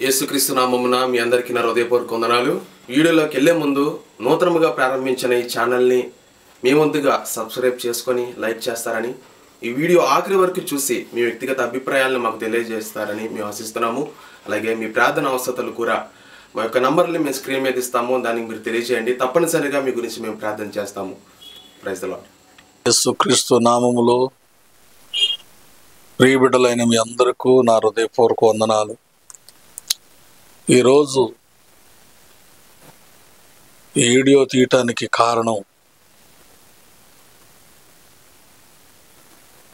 యేసుక్రీస్తు నామమున మీ అందరికీ నా హృదయపూర్వక వందనాలు. వీడియోలోకి వెళ్ళే ముందు నూతనముగా ప్రారంభించిన ఈ ఛానల్ని మీ వంతుగా సబ్స్క్రైబ్ చేసుకొని లైక్ చేస్తారని, ఈ వీడియో ఆఖరి వరకు చూసి మీ వ్యక్తిగత అభిప్రాయాలను మాకు తెలియజేస్తారని మేము ఆశిస్తున్నాము. అలాగే మీ ప్రార్థన అవసరతలు కూడా మా యొక్క నంబర్ని మేము స్క్రీన్ మీద ఇస్తాము, దానికి మీరు తెలియజేయండి. తప్పనిసరిగా మీ గురించి మేము ప్రార్థన చేస్తాము. Praise the lord. యేసుక్రీస్తు నామములో ప్రియబిడ్డలైన మీ అందరికీ నా హృదయపూర్వక వందనాలు. ఈరోజు ఈ వీడియో తీయటానికి కారణం,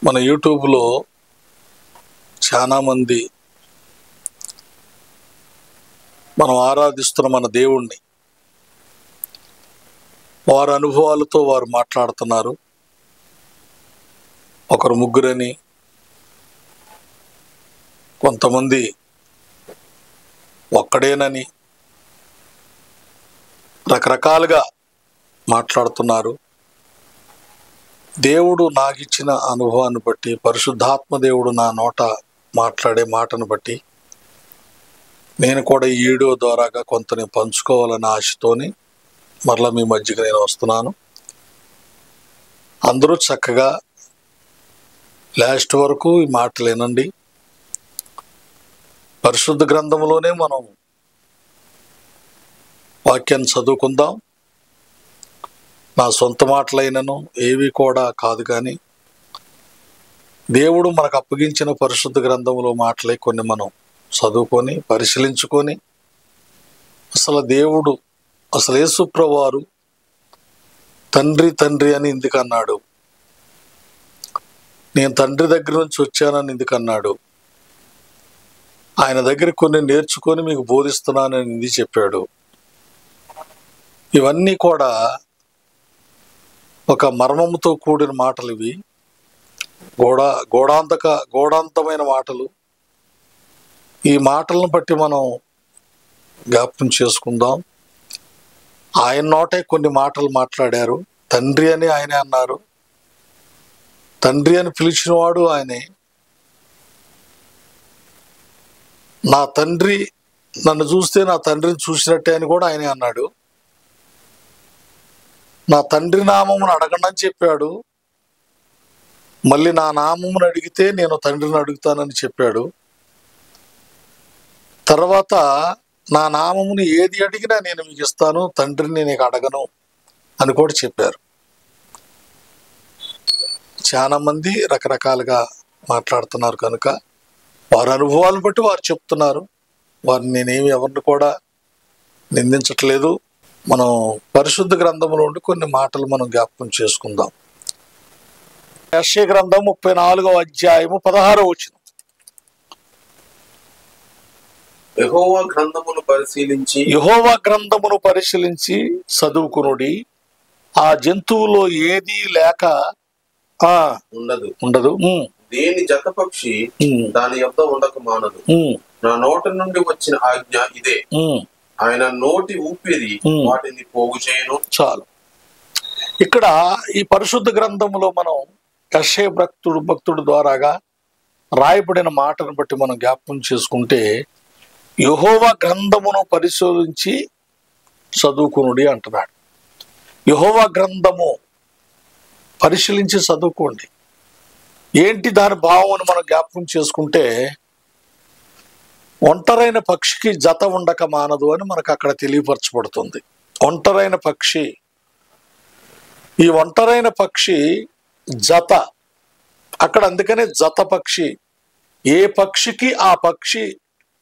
మన యూట్యూబ్లో చాలామంది మనం ఆరాధిస్తున్న మన దేవుణ్ణి వారి అనుభవాలతో వారు మాట్లాడుతున్నారు. ఒకరు ముగ్గురని, కొంతమంది ఒక్కడేనని రకరకాలుగా మాట్లాడుతున్నారు. దేవుడు నాకిచ్చిన అనుభవాన్ని బట్టి, పరిశుద్ధాత్మ దేవుడు నా నోట మాట్లాడే మాటను బట్టి నేను కూడా ఈ వీడియో ద్వారాగా కొంత పంచుకోవాలనే ఆశతోని మరలా మీ మధ్యకి నేను వస్తున్నాను. అందరూ చక్కగా లాస్ట్ వరకు ఈ మాటలు వినండి. పరిశుద్ధ గ్రంథంలోనే మనం వాక్యాన్ని చదువుకుందాం. నా సొంత మాటలైనను ఏవి కూడా కాదు, కానీ దేవుడు మనకు అప్పగించిన పరిశుద్ధ గ్రంథంలో మాటలే కొన్ని మనం చదువుకొని పరిశీలించుకొని, అసలు దేవుడు, అసలు యేసుప్రభువారు తండ్రి తండ్రి అని ఎందుకు అన్నాడు, నేను తండ్రి దగ్గర నుంచి వచ్చానని ఎందుకు అన్నాడు, ఆయన దగ్గర కొన్ని నేర్చుకొని మీకు బోధిస్తున్నానని ఇది చెప్పాడు. ఇవన్నీ కూడా ఒక మర్మముతో కూడిన మాటలు. ఇవి గోడాంతమైన మాటలు. ఈ మాటలను బట్టి మనం జ్ఞాపకం చేసుకుందాం. ఆయన నోటే కొన్ని మాటలు మాట్లాడారు. తండ్రి అని ఆయనే అన్నారు. తండ్రి అని పిలిచినవాడు ఆయనే. నా తండ్రి నన్ను చూస్తే నా తండ్రిని చూసినట్టే అని కూడా ఆయనే అన్నాడు. నా తండ్రి నామమును అడగండి అని చెప్పాడు. మళ్ళీ నా నామమును అడిగితే నేను తండ్రిని అడుగుతానని చెప్పాడు. తర్వాత నా నామమును ఏది అడిగినా నేను మీకు ఇస్తాను, తండ్రిని నీకు అడగను అని కూడా చెప్పారు. చాలా మంది రకరకాలుగా మాట్లాడుతున్నారు కనుక వారి అనుభవాలను బట్టి వారు చెప్తున్నారు. వారిని నేనేమి ఎవరిని కూడా నిందించట్లేదు. మనం పరిశుద్ధ గ్రంథంలో ఉండి కొన్ని మాటలు మనం జ్ఞాపకం చేసుకుందాం. యెషయా గ్రంథం 34వ అధ్యాయము 16వ వచనం. యెహోవా గ్రంథమును పరిశీలించి చదువుకునుడి. ఆ జంతువులో ఏదీ లేక ఉండదు. దేని జతపక్షి దాని యొద్ద ఉండక మానదు. నా నోటి నుండి వచ్చిన ఆజ్ఞ ఇదే, ఆయన నోటి ఊపిరి వాటిని పోగు చేయను. చాలు. ఇక్కడ ఈ పరిశుద్ధ గ్రంథంలో మనం యెషయా భక్తుడు ద్వారాగా రాయబడిన మాటను బట్టి మనం జ్ఞాపకం చేసుకుంటే, యెహోవా గ్రంథమును పరిశోధించి చదువుకునుడి అంటున్నాడు. యెహోవా గ్రంథము పరిశీలించి చదువుకోండి. ఏంటి దాని భావం అని మనం జ్ఞాపకం చేసుకుంటే, ఒంటరైన పక్షికి జత ఉండక మానదు అని మనకు అక్కడ తెలియపరచబడుతుంది. ఒంటరైన పక్షి, ఈ ఒంటరైన పక్షి జత అక్కడ, అందుకనే జత పక్షి. ఏ పక్షికి ఆ పక్షి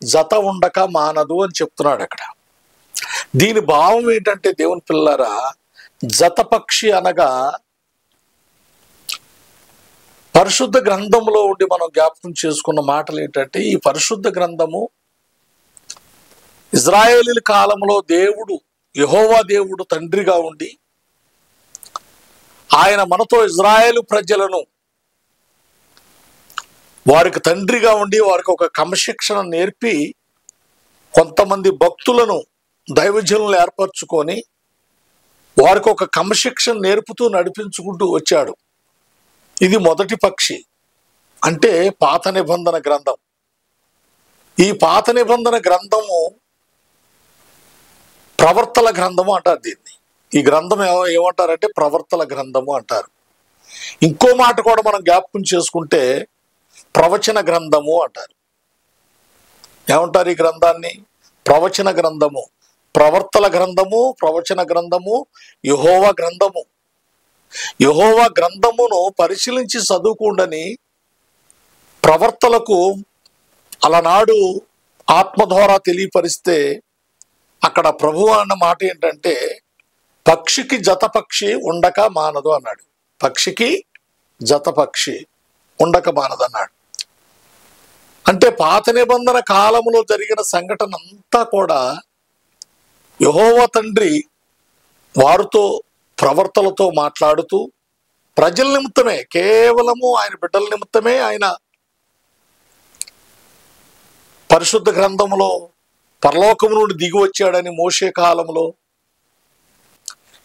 జత ఉండక మానదు అని చెప్తున్నాడు అక్కడ. దీని భావం ఏంటంటే, దేవుని పిల్లారా, జత పక్షి అనగా పరిశుద్ధ గ్రంథంలో ఉండి మనం జ్ఞాపకం చేసుకున్న మాటలు ఏంటంటే, ఈ పరిశుద్ధ గ్రంథము ఇజ్రాయేలీల కాలంలో దేవుడు, యెహోవా దేవుడు తండ్రిగా ఉండి ఆయన మనతో ఇజ్రాయేలు ప్రజలను వారికి తండ్రిగా ఉండి వారికి ఒక క్రమశిక్షణ నేర్పి కొంతమంది భక్తులను దైవజనులను ఏర్పరచుకొని వారికి ఒక క్రమశిక్షణ నేర్పుతూ నడిపించుకుంటూ వచ్చాడు. ఇది మొదటి పక్షి, అంటే పాత నిబంధన గ్రంథం. ఈ పాత నిబంధన గ్రంథము ప్రవర్తల గ్రంథము అంటారు దీన్ని. ఈ గ్రంథం ఏమంటారంటే ప్రవర్తల గ్రంథము అంటారు. ఇంకో మాట కూడా మనం జ్ఞాపకం చేసుకుంటే ప్రవచన గ్రంథము అంటారు. ఏమంటారు ఈ గ్రంథాన్ని? ప్రవచన గ్రంథము, ప్రవర్తల గ్రంథము, ప్రవచన గ్రంథము, యెహోవా గ్రంథము. యెహోవా గ్రంథమును పరిశీలించి చదువుకుండని ప్రవర్తలకు అలనాడు ఆత్మ ద్వారా తెలియపరిస్తే అక్కడ ప్రభువు అన్న మాట ఏంటంటే పక్షికి జత పక్షి ఉండక మానదు అన్నాడు. పక్షికి జత పక్షి ఉండక మానదు అన్నాడు. అంటే పాత నిబంధన కాలంలో జరిగిన సంఘటన అంతా కూడా యెహోవా తండ్రి వారితో ప్రవర్తలతో మాట్లాడుతూ ప్రజల నిమిత్తమే, కేవలము ఆయన బిడ్డల నిమిత్తమే ఆయన పరిశుద్ధ గ్రంథంలో పరలోకము నుండి దిగి వచ్చాడని మోషే కాలంలో,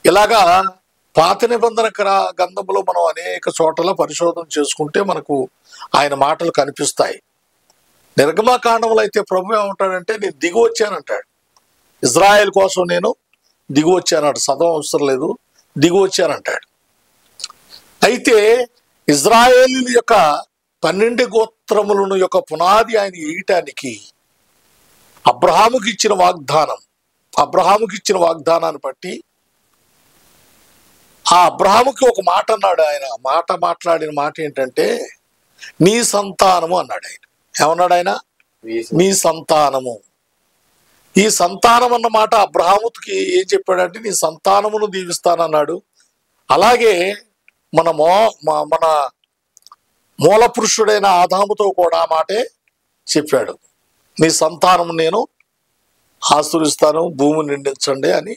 ఇలాగా పాత నిబంధన గ్రంథంలో మనం అనేక చోట్ల పరిశోధన చేసుకుంటే మనకు ఆయన మాటలు కనిపిస్తాయి. నిర్గమకాండంలో అయితే ప్రభు ఏమంటాడంటే నేను దిగి వచ్చానంటాడు. ఇజ్రాయెల్ కోసం నేను దిగి వచ్చానంట, చదవం అవసరం లేదు, దిగి వచ్చానంటాడు. అయితే ఇజ్రాయేలీల యొక్క 12 గోత్రములను యొక్క పునాది ఆయన వేయటానికి అబ్రహాముకి ఇచ్చిన వాగ్దానాన్ని బట్టి ఆ అబ్రహాముకి ఒక మాట అన్నాడు. ఆయన మాట్లాడిన మాట ఏంటంటే నీ సంతానము అన్నాడు. ఆయన ఏమన్నాడు? ఆయన నీ సంతానము. ఈ సంతానం అన్న మాట అబ్రహాముకి ఏం చెప్పాడంటే నీ సంతానమును దీవిస్తానన్నాడు. అలాగే మన మూల పురుషుడైన ఆదాముతో కూడా ఆ మాటే చెప్పాడు, నీ సంతానము నేను ఆశీర్వదిస్తాను, భూమిని నిండించండి అని.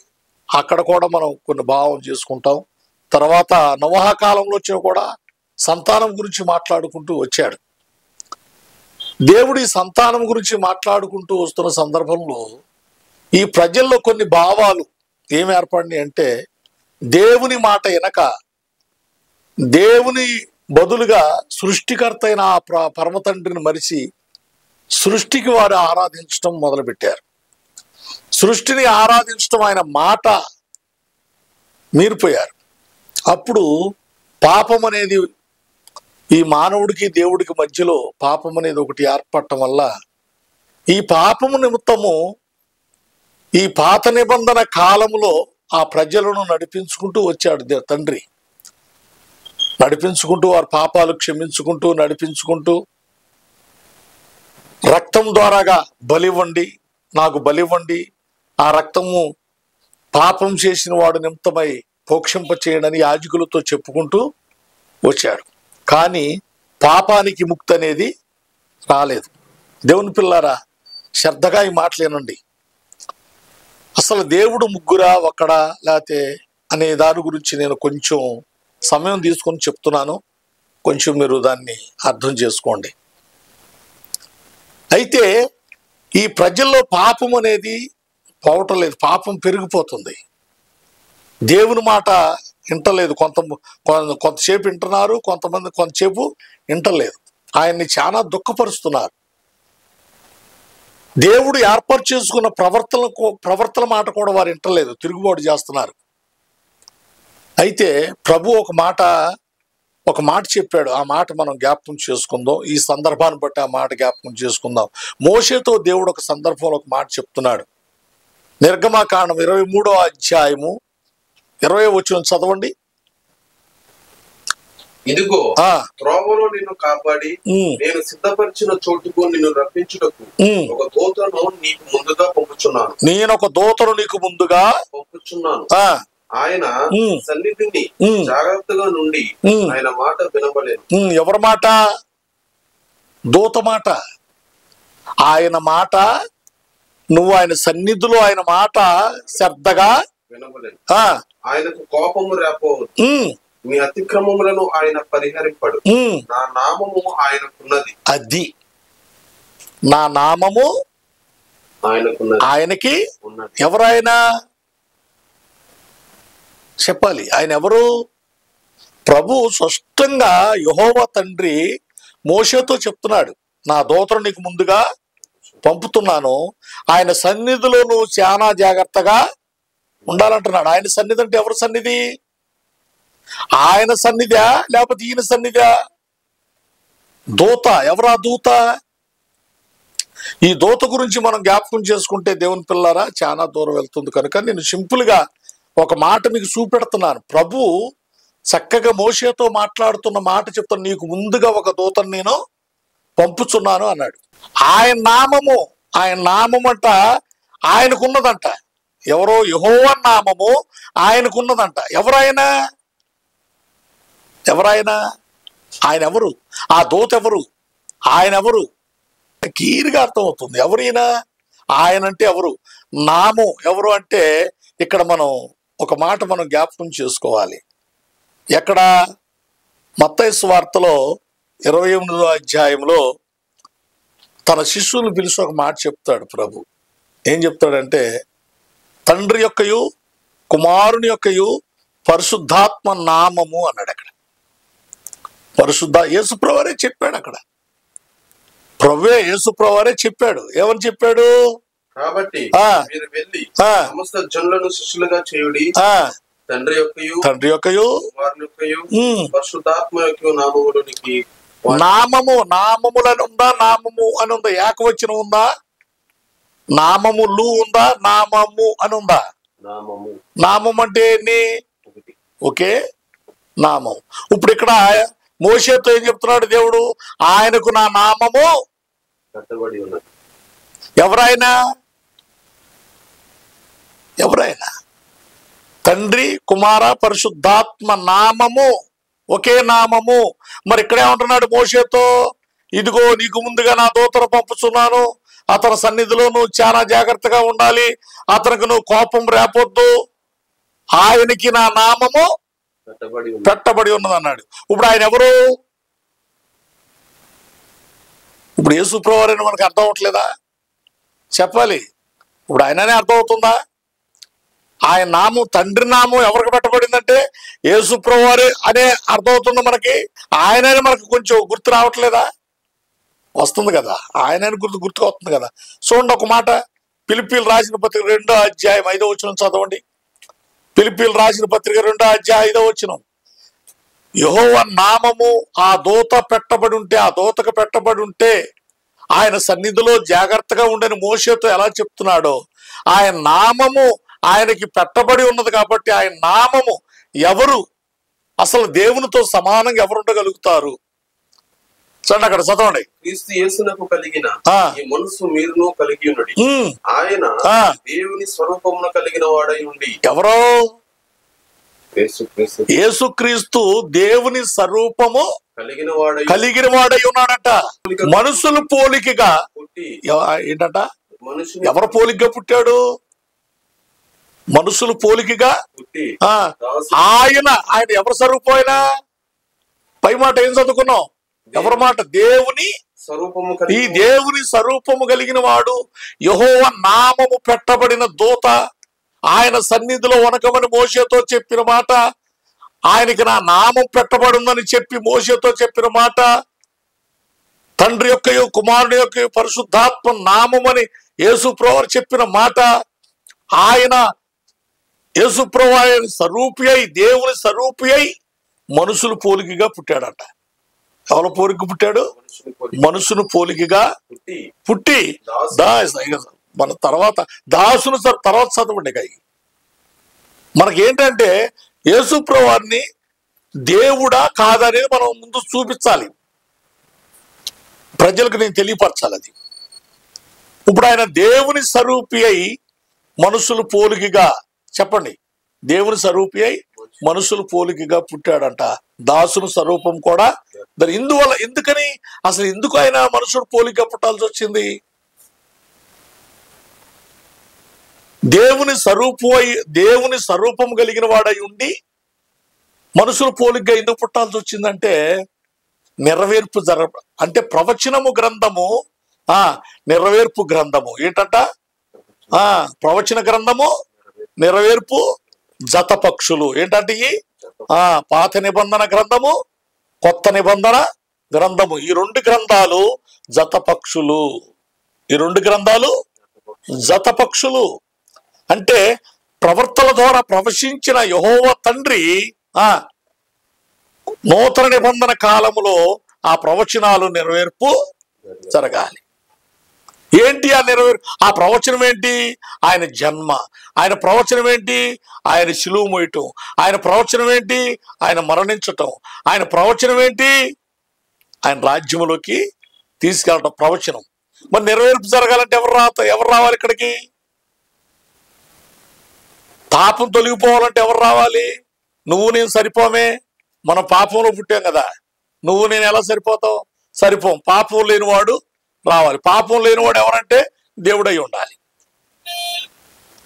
అక్కడ కూడా మనం కొన్ని భావం చేసుకుంటాం. తర్వాత నోవహ కాలంలో వచ్చిన కూడా సంతానం గురించి మాట్లాడుకుంటూ వచ్చాడు. దేవుడి సంతానం గురించి మాట్లాడుకుంటూ వస్తున్న సందర్భంలో ఈ ప్రజల్లో కొన్ని భావాలు ఏమి ఏర్పడినాయి అంటే దేవుని మాట వెనక దేవుని బదులుగా సృష్టికర్త అయిన ఆ పరమ తండ్రిని మరిచి సృష్టికి వారు ఆరాధించడం మొదలుపెట్టారు. సృష్టిని ఆరాధించడం ఆయన మాట మీరిపోయారు. అప్పుడు పాపం అనేది ఈ మానవుడికి దేవుడికి మధ్యలో పాపం అనేది ఒకటి ఏర్పడటం వల్ల ఈ పాపము నిమిత్తము ఈ పాత నిబంధన కాలంలో ఆ ప్రజలను నడిపించుకుంటూ వచ్చాడు తండ్రి. నడిపించుకుంటూ వారి పాపాలు క్షమించుకుంటూ నడిపించుకుంటూ రక్తం ద్వారాగా బలివ్వండి, నాకు బలివ్వండి, ఆ రక్తము పాపం చేసిన వాడు నిమిత్తమై పోక్షింప చేయడని యాజకులతో చెప్పుకుంటూ వచ్చాడు. కానీ పాపానికి ముక్తి అనేది రాలేదు. దేవుని పిల్లారా, శ్రద్ధగా ఈ మాటలేనండి. అసలు దేవుడు ముగ్గురా ఒక్కడా లేకపోతే అనే దాని గురించి నేను కొంచెం సమయం తీసుకొని చెప్తున్నాను, కొంచెం మీరు దాన్ని అర్థం చేసుకోండి. అయితే ఈ ప్రజల్లో పాపం అనేది పోవటం లేదు, పాపం పెరిగిపోతుంది. దేవుని మాట వింటలేదు, కొంతసేపు వింటున్నారు, కొంతసేపు వింటలేదు. ఆయన్ని చాలా దుఃఖపరుస్తున్నారు. దేవుడు ఏర్పాటు చేసుకున్న ప్రవర్తన మాట కూడా వారు వింటలేదు, తిరుగుబాటు చేస్తున్నారు. అయితే ప్రభు ఒక మాట చెప్పాడు. ఆ మాట మనం జ్ఞాపకం చేసుకుందాం. ఈ సందర్భాన్ని బట్టి ఆ మాట జ్ఞాపకం చేసుకుందాం. మోషేతో దేవుడు ఒక సందర్భంలో ఒక మాట చెప్తున్నాడు. నిర్గమకాండం 23వ అధ్యాయము 20వ వచనం చదవండి. ఇదిగో త్రోవలో నిన్ను కాపాడి నేను సిద్ధపరిచిన చోటుకు నిన్ను రప్పించుటకు ఒక దూతను నీకు ముందుగా పంపుచున్నాను. నేను ఒక దూతను నీకు ముందుగా పంపుచున్నాను. ఆయన సన్నిధిని జాగ్రత్తగా నుండి ఆయన మాట వినబడలేదు. ఎవరి మాట? దూత మాట. ఆయన మాట నువ్వు ఆయన సన్నిధిలో ఆయన మాట శ్రద్ధగా వినబడలేదు. ఆయనకు కోపము రేపవద్దు, మీ అతిక్రమములను ఆయన పరిహరింపడు, నా నామము ఆయనకున్నది. అది నా నామము ఆయనకున్నది, ఆయనకి ఉన్నది. ఎవరైనా చెప్పాలి, ఆయన ఎవరు? ప్రభు స్పష్టంగా యెహోవా తండ్రి మోషేతో చెప్తున్నాడు, నా దూతను నీకు ముందుగా పంపుతున్నాను, ఆయన సన్నిధిలో నువ్వు చాలా జాగ్రత్తగా ఉండాలంటున్నాడు. ఆయన సన్నిధి అంటే ఎవరి సన్నిధి? ఆయన సన్నిధా లేకపోతే ఈయన సన్నిధా? దూత. ఎవరా దూత? ఈ దూత గురించి మనం జ్ఞాపకం చేసుకుంటే దేవుని పిల్లారా చాలా దూరం వెళ్తుంది. కనుక నేను సింపుల్గా ఒక మాట మీకు చూపెడుతున్నాను. ప్రభు చక్కగా మోషేతో మాట్లాడుతున్న మాట చెప్తాను, నీకు ముందుగా ఒక దూతను నేను పంపుచున్నాను అన్నాడు. ఆయన నామము, ఆయన నామమంట ఆయనకున్నదంట. ఎవరో యెహోవా నామము ఆయనకున్నదంట. ఎవరైనా ఆయన ఎవరు? ఆ దూత ఎవరు? ఆయన ఎవరు? క్లియర్గా అర్థమవుతుంది. ఎవరైనా ఆయన అంటే ఎవరు? నామం ఎవరు అంటే ఇక్కడ మనం ఒక మాట మనం జ్ఞాపకం చేసుకోవాలి. ఎక్కడ? మత్తయి సువార్తలో 28వ అధ్యాయంలో తన శిష్యులను పిలిచి ఒక మాట చెప్తాడు ప్రభు. ఏం చెప్తాడంటే, తండ్రి యొక్కయు కుమారుని యొక్కయు పరిశుద్ధాత్మ నామము అన్నాడు. అక్కడ యేసుప్రభువే చెప్పాడు. అక్కడ ప్రభువే యేసుప్రభువే చెప్పాడు. ఏమని చెప్పాడు? కాబట్టి మీరు వెళ్ళి సమస్త జనులను శిష్యులుగా చేయుడి, తండ్రి యొక్కయు కుమారుని యొక్కయు పరిశుద్ధాత్మ యొక్కయు నామములోనికి. నామములని ఉందా? నామము అని ఉందా? ఏకవచనం ఉందా? నామములు ఉందా? నామము అని ఉందా? నామం అంటే ఏంటి? ఓకే, నామం. ఇప్పుడు ఇక్కడ మోషేతో ఏం చెప్తున్నాడు దేవుడు? ఆయనకు నా నామము కట్టబడి ఉన్నది. ఎవరైనా తండ్రి కుమార పరిశుద్ధాత్మ నామము ఒకే నామము. మరి ఇక్కడ ఏమంటున్నాడు మోషేతో? ఇదిగో నీకు ముందుగా నా దూతను పంపుతున్నాను, అతని సన్నిధిలో నువ్వు చాలా జాగ్రత్తగా ఉండాలి, అతనికి నువ్వు కోపం రేపొద్దు, ఆయనకి నా నామము పెట్టబడి ఉన్నది అన్నాడు. ఇప్పుడు ఆయన ఎవరు? ఇప్పుడు యేసుప్రభువని మనకు అర్థం అవట్లేదా? చెప్పాలి. ఇప్పుడు ఆయననే అర్థమవుతుందా? ఆయన నామం, తండ్రి నామం ఎవరికి పెట్టబడిందంటే యేసుప్రభువే అనే అర్థమవుతుంది మనకి. ఆయననే మనకు కొంచెం గుర్తు రావట్లేదా? వస్తుంది కదా, ఆయనని గుర్తుకు వస్తుంది కదా. చూడండి ఒక మాట, ఫిలిప్పీలు రాసిన పత్రిక 2వ అధ్యాయం 5వ వచనం చదవండి. ఫిలిప్పీలు రాసిన పత్రిక 2వ అధ్యాయం 5వ వచనం. యెహోవా నామము ఆ దూత పెట్టబడి ఉంటే, ఆ దూతకు పెట్టబడి ఉంటే ఆయన సన్నిధిలో జాగ్రత్తగా ఉండని మోషేతో ఎలా చెప్తున్నాడో, ఆయన నామము ఆయనకి పెట్టబడి ఉన్నది కాబట్టి ఆయన నామము ఎవరు? అసలు దేవునితో సమానంగా ఎవరు ఉండగలుగుతారు? చూడండి అక్కడ చదవండి. క్రీస్తు యేసునకు కలిగిన ఈ మనసు మీరును కలిగి ఉన్నది. ఆయన దేవుని స్వరూపమున కలిగిన వాడై ఉండి. ఎవరో? యేసుక్రీస్తు దేవుని స్వరూపము కలిగిన వాడై ఉన్నాడట. మనుషులు పోలికగా ఏంటట? ఎవరు పోలికగా పుట్టాడు? మనుషులు పోలికగా ఆయన ఎవరి స్వరూపం? ఆయన పై మాట ఏం చదువుకున్నాం? ఎవరి మాట? దేవుని స్వరూపము. ఈ దేవుని స్వరూపము కలిగిన వాడు, యెహోవా నామము పెట్టబడిన దూత, ఆయన సన్నిధిలో వనకమని మోషేతో చెప్పిన మాట, ఆయనకి నా నామం పెట్టబడిందని చెప్పి మోషేతో చెప్పిన మాట, తండ్రి యొక్కయు కుమారుని యొక్క పరిశుద్ధాత్మ నామమని యేసుప్రభు చెప్పిన మాట, ఆయన యేసుప్రభు ఆయన స్వరూపి అయి, దేవుని స్వరూపి అయి మనుషులు పోలికగా పుట్టాడట. ఎవరు పోలిక పుట్టాడు? మనుషును పోలికగా పుట్టి మన తర్వాత దాసును తర్వాత చదవండి. మనకేంటంటే యేసుప్రభువాన్ని దేవుడా కాదనేది మనం ముందు చూపించాలి, ప్రజలకు నేను తెలియపరచాలి. అది ఇప్పుడు ఆయన దేవుని స్వరూపి అయి మనుషులు పోలికగా, చెప్పండి, దేవుని స్వరూపి అయి మనుషులు పోలికగా పుట్టాడంట. దాసుని స్వరూపం కూడా దాని ఇందువల్ల. ఎందుకని అసలు ఎందుకు ఆయన మనుషుడు పోలికగా పుట్టాల్సి వచ్చింది? దేవుని స్వరూపం కలిగిన వాడై ఉండి మనుషులు పోలికగా ఎందుకు పుట్టాల్సి వచ్చిందంటే నెరవేర్పు అంటే ప్రవచనము గ్రంథము, నెరవేర్పు గ్రంథము ఏంటంట? ప్రవచన గ్రంథము, నెరవేర్పు జత పక్షులు ఏంటంటే ఈ పాత నిబంధన గ్రంథము, కొత్త నిబంధన గ్రంథము, ఈ 2 గ్రంథాలు జత పక్షులు. ఈ 2 గ్రంథాలు జత పక్షులు. అంటే ప్రవర్తన ద్వారా ప్రవశించిన యెహోవా తండ్రి నూతన నిబంధన కాలములో ఆ ప్రవచనాలు నెరవేర్పు జరగాలి. ఏంటి ఆ ప్రవచనం ఏంటి? ఆయన జన్మ. ఆయన ప్రవచనం ఏంటి? ఆయన శిలువ మోయటం. ఆయన ప్రవచనం ఏంటి? ఆయన మరణించటం. ఆయన ప్రవచనం ఏంటి? ఆయన రాజ్యములోకి తీసుకెళ్ళటం ప్రవచనం. మరి నెరవేర్పు జరగాలంటే ఎవరు రావాలి ఇక్కడికి? పాపం తొలగిపోవాలంటే ఎవరు రావాలి? నువ్వు నేను సరిపోమే. మనం పాపంలో పుట్టాం కదా. నువ్వు నేను ఎలా సరిపోతావు? సరిపోం. పాపం లేనివాడు రావాలి. పాపం లేనివాడు ఎవరంటే దేవుడై ఉండాలి.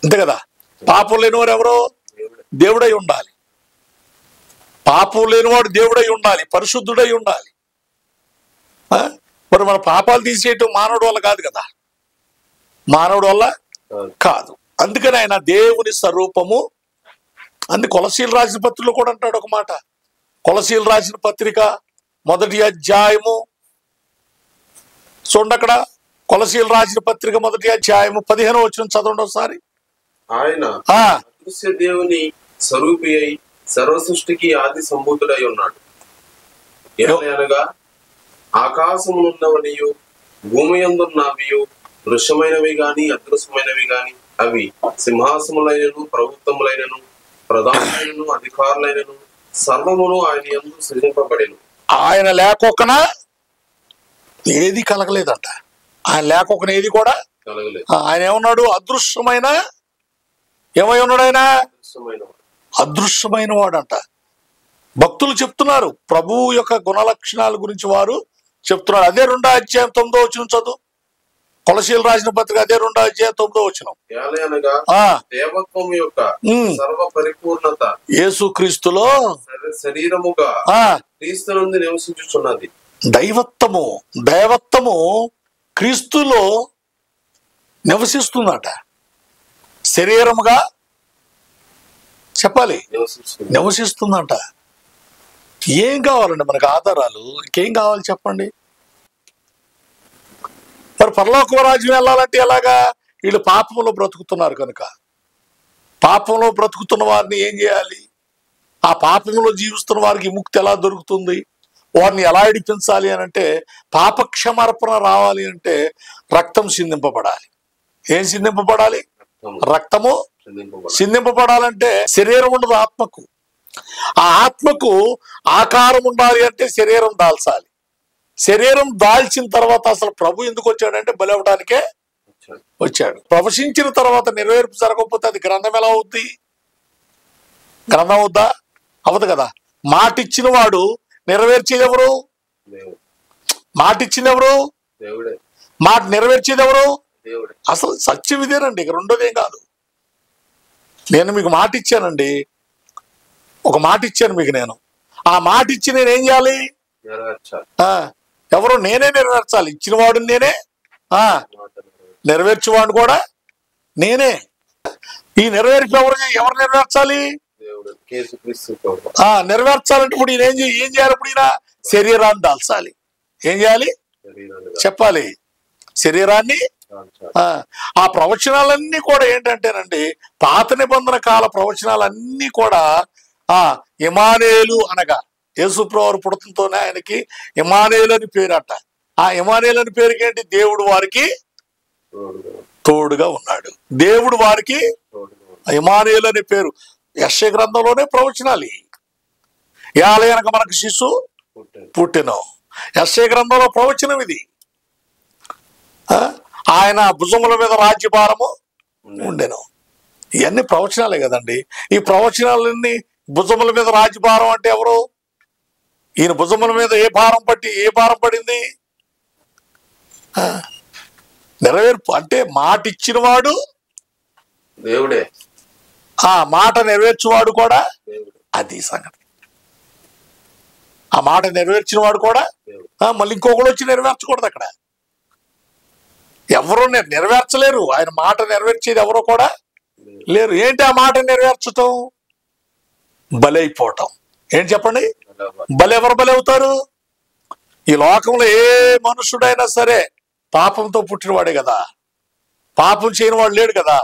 అంతే కదా. పాపం లేనివాడు ఎవరు? దేవుడై ఉండాలి. పాపం లేనివాడు దేవుడై ఉండాలి, పరిశుద్ధుడై ఉండాలి. మరి మన పాపాలు తీసేయటం మానవుడి వల్ల కాదు కదా. మానవుడి వల్ల కాదు. అందుకని ఆయన దేవుని స్వరూపము. కొలసీలు రాసిన పత్రికలో కూడా అంటాడు ఒక మాట. కొలసీలు రాసిన పత్రిక 1వ అధ్యాయము చూడండి. అక్కడ కొలసీలు రాసిన పత్రిక 1వ అధ్యాయము 15వ వచనం చదవండి ఒకసారి. ఆయన అదృశ్య దేవుని స్వరూపి అయి సర్వ సృష్టికి ఆది సంభూతుడై ఉన్నాడు. అనగా ఆకాశమునున్నవనియు భూమి యందున్నవియు దృశ్యమైనవి గాని అదృశ్యమైనవి గాని అవి సింహాసములైనను ప్రభుత్వములైనను ప్రధానులైనను అధికారులైనను సర్వమును ఆయన యందు సృజింపబడెను. ఆయన లేకొకన ఏది కలగలేదంట. ఆయన లేకొకన ఏది కూడా కలగలేదు. ఆయన ఏమన్నాడు? అదృశ్యమైన. ఏమై ఉన్నాడు ఆయన? అదృశ్యమైన వాడంట. భక్తులు చెప్తున్నారు ప్రభువు యొక్క గుణ లక్షణాల గురించి వారు చెప్తున్నారు. అదే 2వ అధ్యాయం 9వ వచనం చదువు. కొలసీలు రాసిన పత్రిక అదే 2వ అధ్యాయం 9వ వచనం. దేవత్వం యొక్క సర్వ పరిపూర్ణత యేసుక్రీస్తులో శరీరముగా క్రీస్తు నందు నివసించుచున్నది. దైవత్వము క్రీస్తులో నివసిస్తుందట. శరీరముగా చెప్పాలి, నివసిస్తుందంట. ఏం కావాలండి మనకు ఆధారాలు? ఇంకేం కావాలి చెప్పండి. మరి పరలోక రాజ్యం వెళ్ళాలంటే ఎలాగా? వీళ్ళు పాపంలో బ్రతుకుతున్నారు కనుక పాపంలో బ్రతుకుతున్న వారిని ఏం చేయాలి? ఆ పాపంలో జీవిస్తున్న వారికి ముక్తి ఎలా దొరుకుతుంది? వారిని ఎలా ఇడిపించాలి అని అంటే పాపక్షమార్పణ రావాలి అంటే రక్తం సిందింపబడాలి. ఏం సిందింపబడాలి? రక్తము సిందింపబడాలంటే శరీరం ఉండదు ఆత్మకు. ఆ ఆత్మకు ఆకారం ఉండాలి అంటే శరీరం దాల్చాలి. శరీరం దాల్చిన తర్వాత అసలు ప్రభు ఎందుకు వచ్చాడంటే బలవడానికే వచ్చాడు. ప్రవశించిన తర్వాత నెరవేర్పు జరగకపోతే అది గ్రంథం ఎలా అవుద్ది? గ్రంథం అవుద్దా? అవదు కదా. మాట ఇచ్చిన వాడు నెరవేర్చేది ఎవరు? మాట ఇచ్చింది ఎవరు? మాట నెరవేర్చేది ఎవరు? అసలు సత్యం ఇదేనండి, ఇక రెండోదేం కాదు. నేను మీకు మాట ఇచ్చానండి, ఒక మాట ఇచ్చాను మీకు. నేను ఆ మాట ఇచ్చి నేనేం చేయాలి? ఎవరు? నేనే నెరవేర్చాలి. ఇచ్చిన వాడు నేనే, నెరవేర్చేవాడు కూడా నేనే. ఈ నెరవేర్పు ఎవరు నెరవేర్చాలి? నెరవేర్చాలంటే ఇప్పుడు ఈయన ఏం చేయాలి? ఇప్పుడు ఈయన శరీరాన్ని దాల్చాలి. ఏం చేయాలి చెప్పాలి? శరీరాన్ని. ఆ ప్రవచనాలన్నీ కూడా ఏంటంటేనండి, పాత నిబంధన కాల ప్రవచనాలన్నీ కూడా ఇమానుయేలు అనగా యేసుప్రభువు పుడతంతోనే ఆయనకి ఇమానుయేలు అని పేరు అంట. ఆ ఇమానుయేలు అని పేరుకి ఏంటి? దేవుడు వారికి తోడుగా ఉన్నాడు. దేవుడు వారికి ఇమానుయేలు అనే పేరు. యెషయా గ్రంథంలోనే ప్రవచనాలు. యాలయనక మనకు శిశు పుట్టెను. యెషయా గ్రంథంలో ప్రవచనం ఇది. ఆయన భుజముల మీద రాజ్యభారము ఉండెను. ఇవన్నీ ప్రవచనాలే కదండి. ఈ ప్రవచనాలన్నీ భుజముల మీద రాజ్యభారం అంటే ఎవరు? ఈయన భుజముల మీద ఏ భారం పడింది? నెరవేర్పు అంటే మాట ఇచ్చిన వాడు దేవుడే, ఆ మాట నెరవేర్చువాడు కూడా. అది సంగతి. ఆ మాట నెరవేర్చిన వాడు కూడా. మళ్ళీ ఇంకొకడు వచ్చి నెరవేర్చకూడదు. అక్కడ ఎవరు నెరవేర్చలేరు. ఆయన మాట నెరవేర్చేది ఎవరో కూడా లేరు. ఏంటి ఆ మాట నెరవేర్చటం? బలైపోవటం. ఏంటి చెప్పండి? ఎవరు బలి అవుతారు? ఈ లోకంలో ఏ మనుషుడైనా సరే పాపంతో పుట్టినవాడే కదా, పాపం చేయని వాడు లేడు కదా.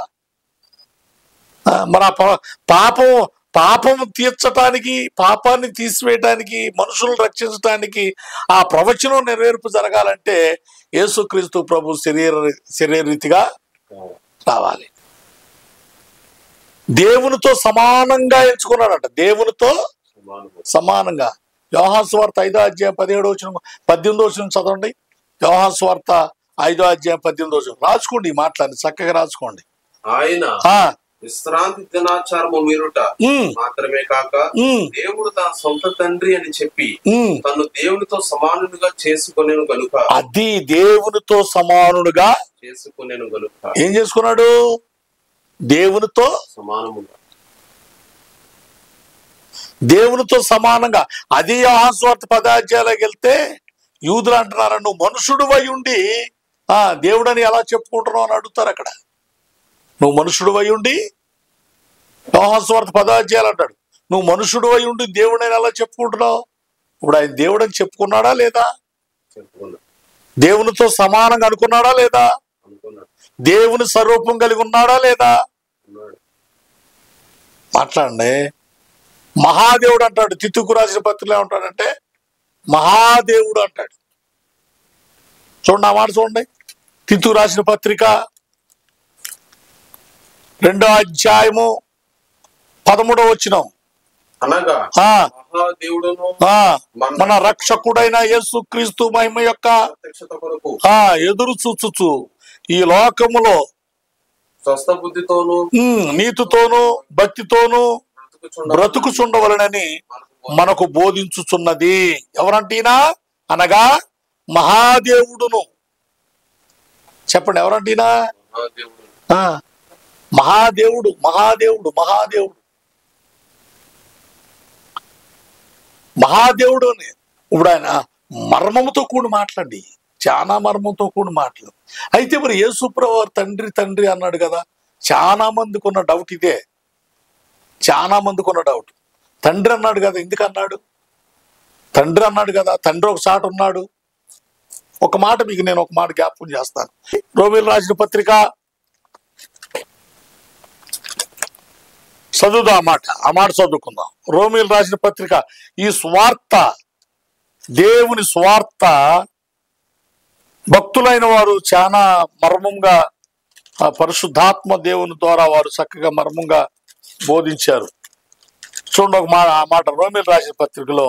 మరి పాపం తీర్చటానికి, పాపాన్ని తీసివేయటానికి, మనుషులను రక్షించటానికి ఆ ప్రవచనం నెరవేర్పు జరగాలంటే యేసుక్రీస్తు ప్రభు శరీరీతిగా రావాలి. దేవునితో సమానంగా ఎంచుకున్నాడంట, దేవునితో సమానంగా. యోహాను సువార్త 5వ అధ్యాయం 17 చదవండి. యోహాను సువార్త 5వ అధ్యాయం 18 రాసుకోండి, ఈ మాటలని చక్కగా రాసుకోండి. ఆయన విశ్రాంతి దినాచారము మీరుట మాత్రమే కాక దేవుడు తన సొంత తండ్రి అని చెప్పి తను దేవునితో సమానుడుగా చేసుకునేను గనుక, అది దేవునితో సమానుడుగా చేసుకునేను గనుక ఏం చేసుకున్నాడు? దేవునితో సమానముగా, దేవునితో సమానంగా. అది యోహాను సువార్త 10వ అధ్యాయంలోకి వెళ్తే యూదులు అంటున్నారు, నువ్వు మనుషుడు అయి ఉండి దేవుడని ఎలా చెప్పుకుంటున్నావు అని అడుగుతారు అక్కడ. నువ్వు మనుషుడు అయి ఉండి, యోహాను సువార్త 10వ అధ్యాయం అంటాడు, నువ్వు మనుషుడు అయి ఉండి దేవుడని ఎలా చెప్పుకుంటున్నావు? ఇప్పుడు ఆయన దేవుడని చెప్పుకున్నాడా లేదా? దేవునితో సమానంగా అనుకున్నాడా లేదా? దేవుని స్వరూపం కలిగి ఉన్నాడా లేదా? మాట్లాడండి. మహాదేవుడు అంటాడు. తితుకు రాసిన పత్రికలో ఏమంటాడంటే మహాదేవుడు అంటాడు. చూడండి ఆ మాట చూడండి. తితుకు రాసిన పత్రిక 2వ అధ్యాయము 13వ వచనం. అనగా మహాదేవుడును మన రక్షకుడైన యేసుక్రీస్తు మహిమ యొక్క ఎదురు చూచుచు ఈ లోకములో స్వస్థ బుద్ధితోను నీతితోను భక్తితోను బ్రతుకుచుండవలనని మనకు బోధించుచున్నది. ఎవరంటీనా? అనగా మహాదేవుడును. చెప్పండి, ఎవరంటీనా? మహాదేవుడు, మహాదేవుడు, మహాదేవుడు, మహాదేవుడు అని. ఇప్పుడు ఆయన మర్మముతో కూడి మాట్లాడి, చాలా మర్మంతో కూడి మాట్లాడు. అయితే మరి యేసుప్రభు తండ్రి తండ్రి అన్నాడు కదా, చాలా మందికి ఉన్న డౌట్ ఇదే. చాలా మందికి ఉన్న డౌట్. తండ్రి అన్నాడు కదా, ఎందుకు అన్నాడు? తండ్రి అన్నాడు కదా, తండ్రి ఒక చాటు ఉన్నాడు. ఒక మాట మీకు నేను ఒక మాట జ్ఞాపకం చేస్తాను. రోమీయులు రాసిన పత్రిక చదువుదాం, ఆ మాట చదువుకుందాం. రోమీయులు రాసిన పత్రిక, ఈ స్వార్థ, దేవుని స్వార్థ భక్తులైన వారు చాలా మర్మంగా, పరిశుద్ధాత్మ దేవుని ద్వారా వారు చక్కగా మర్మంగా బోధించారు. చూడండి ఒక ఆ మాట రోమీయులు రాసిన పత్రికలో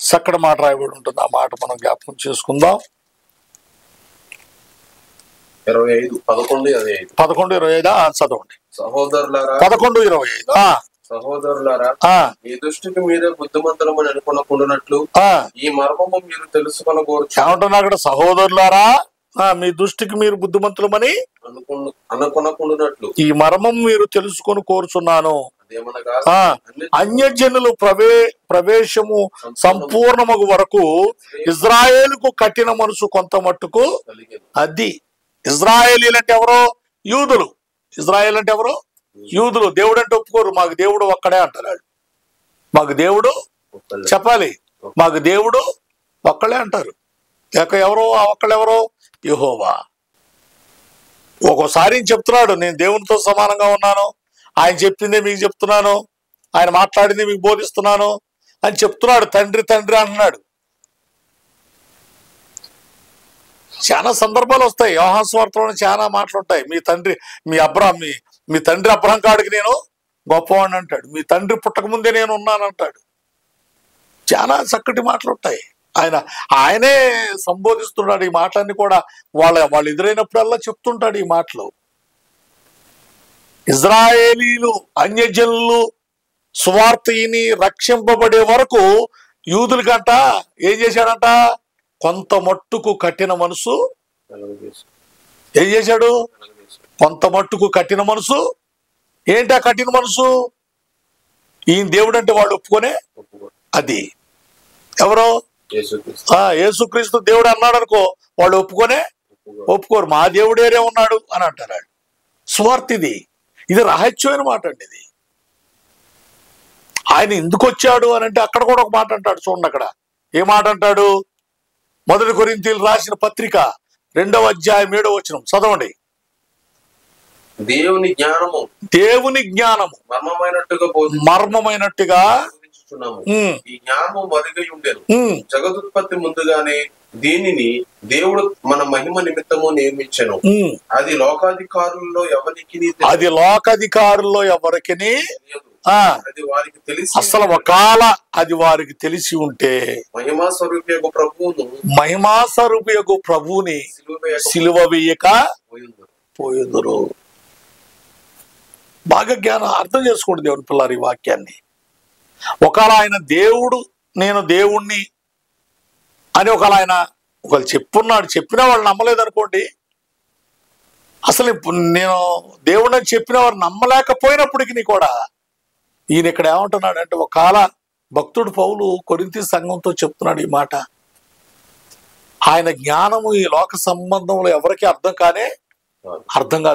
చక్కటి మాట రాయబడి ఉంటుంది. ఆ మాట మనం జ్ఞాపకం చేసుకుందాం. 11:25 చదవండి. సహోదరులారా 11:25 సహోదరులారా, మీ దృష్టికి మీరే బుద్ధిమంతులమని అనుకున్నట్లు ఈ మర్మము మీరు తెలుసుకొనకూడదు. ఏమంటున్నా అక్కడ? సహోదరులారా, మీ దృష్టికి మీరు బుద్ధిమంతులమని అనుకున్నట్లు ఈ మర్మం మీరు తెలుసుకొని కోరుచున్నాను. అదేమనగా అన్యజనులు ప్రవేశము సంపూర్ణమగు వరకు ఇజ్రాయేలుకు కఠిన మనసు కొంత మట్టుకు. అది ఇజ్రాయేలీలు అంటే ఎవరో? యూదులు. ఇజ్రాయేల్ అంటే ఎవరో? యూదులు. దేవుడు అంటే ఒప్పుకోరు. మాకు దేవుడు ఒక్కడే అంటారు. మాకు దేవుడు చెప్పాలి, మాకు దేవుడు ఒక్కడే అంటారు. లేక ఎవరో ఆ ఒక్కళ్ళెవరో? యెహోవా. ఒక్కోసారి చెప్తున్నాడు, నేను దేవునితో సమానంగా ఉన్నాను, ఆయన చెప్పిందే మీకు చెప్తున్నాను, ఆయన మాట్లాడింది మీకు బోధిస్తున్నాను అని చెప్తున్నాడు. తండ్రి తండ్రి అంటున్నాడు. చాలా సందర్భాలు వస్తాయి. యోహాను సువార్తలో చాలా మాటలు ఉంటాయి. మీ తండ్రి మీ తండ్రి అబ్రహాం కాడికి నేను గొప్పవాడిని అంటాడు. మీ తండ్రి పుట్టక ముందే నేను ఉన్నానంటాడు. చాలా చక్కటి మాటలు ఉంటాయి. ఆయనే సంబోధిస్తున్నాడు. ఈ మాటలన్నీ కూడా వాళ్ళు ఎదురైనప్పుడల్లా చెప్తుంటాడు ఈ మాటలు. ఇజ్రాయేలీలు అన్యజనులు సువార్తని రక్షింపబడే వరకు యూదులకంట ఏం చేశాడంట? కొంత మట్టుకు కఠిన మనసు. ఏం చేశాడు? కొంత మట్టుకు కఠిన మనసు. ఏంటి ఆ కఠిన మనసు? ఈయన దేవుడు అంటే వాళ్ళు ఒప్పుకొనే. అది ఎవరో? యేసుక్రీస్తు దేవుడు అన్నాడు అనుకో, వాళ్ళు ఒప్పుకోరు. మా దేవుడేరే ఉన్నాడు అని అంటారు. స్వార్థ ఇది రహస్యమైన మాట అండి. ఇది ఆయన ఎందుకు వచ్చాడు అని అంటే అక్కడ కూడా ఒక మాట అంటాడు. చూడండి అక్కడ ఏ మాట అంటాడు? 1 కొరింథీయులకు రాసిన పత్రిక 2వ అధ్యాయం 7వ వచనం చదవండి. దేవుని జ్ఞానము దేవుని జ్ఞానము మర్మమైనట్టుగా ఈ జ్ఞానము మరుగై ఉండెను. జగదుత్పత్తి ముందుగానే దీనిని దేవుడు మన మహిమ నిమిత్తము నియమించెను. అది లోకాధికారుల్లో ఎవరికి అది వారికి తెలిసి, అసలు ఒకవేళ అది వారికి తెలిసి ఉంటే మహిమా స్వరూపియగు ప్రభువుని సిలువ వేయక పోయుదురు. బాగా జ్ఞానం అర్థం చేసుకోండి దేవుని పిల్లలు ఈ వాక్యాన్ని. ఒకవేళ ఆయన దేవుడు, నేను దేవుణ్ణి అని ఒకవేళ చెప్పున్నాడు, చెప్పినా వాళ్ళు నమ్మలేదనుకోండి. అసలు నేను దేవుడు అని చెప్పిన వారు నమ్మలేకపోయినప్పటికీ కూడా ఈయన ఇక్కడ ఏమంటున్నాడు అంటే, ఒకవేళ భక్తుడు పౌలు కొరింథీ సంఘంతో చెప్తున్నాడు ఈ మాట. ఆయన జ్ఞానము ఈ లోక సంబంధంలో ఎవరికి అర్థం కాదు.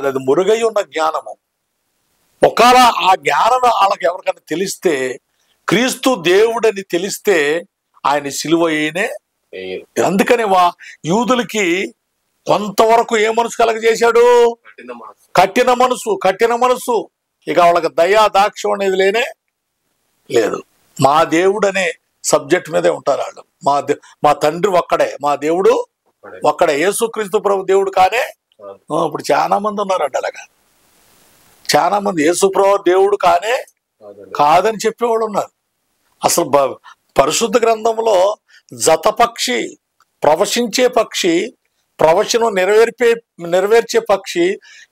అది మురుగై ఉన్న జ్ఞానము. ఒకవేళ ఆ జ్ఞానం వాళ్ళకి ఎవరికైనా తెలిస్తే, క్రీస్తు దేవుడని తెలిస్తే ఆయన సిలువ అయినే. అందుకని యూదులకి కొంతవరకు ఏ మనసు కలగజేశాడు? కఠిన మనసు. ఇక వాళ్ళకి దయా దాక్ష్యం అనేది లేదు. మా దేవుడు అనే సబ్జెక్ట్ మీదే ఉంటారు వాళ్ళు. మా తండ్రి ఒక్కడే, మా దేవుడు ఒక్కడే, యేసుక్రీస్తు ప్రభు దేవుడు కానే. ఇప్పుడు చాలా మంది ఉన్నారండి అలాగా. చాలా మంది యేసుప్రభు దేవుడు కాదని చెప్పేవాళ్ళు ఉన్నారు. అసలు పరిశుద్ధ గ్రంథంలో జతపక్షి, ప్రవశించే పక్షి, ప్రవచనం నెరవేర్చే పక్షి,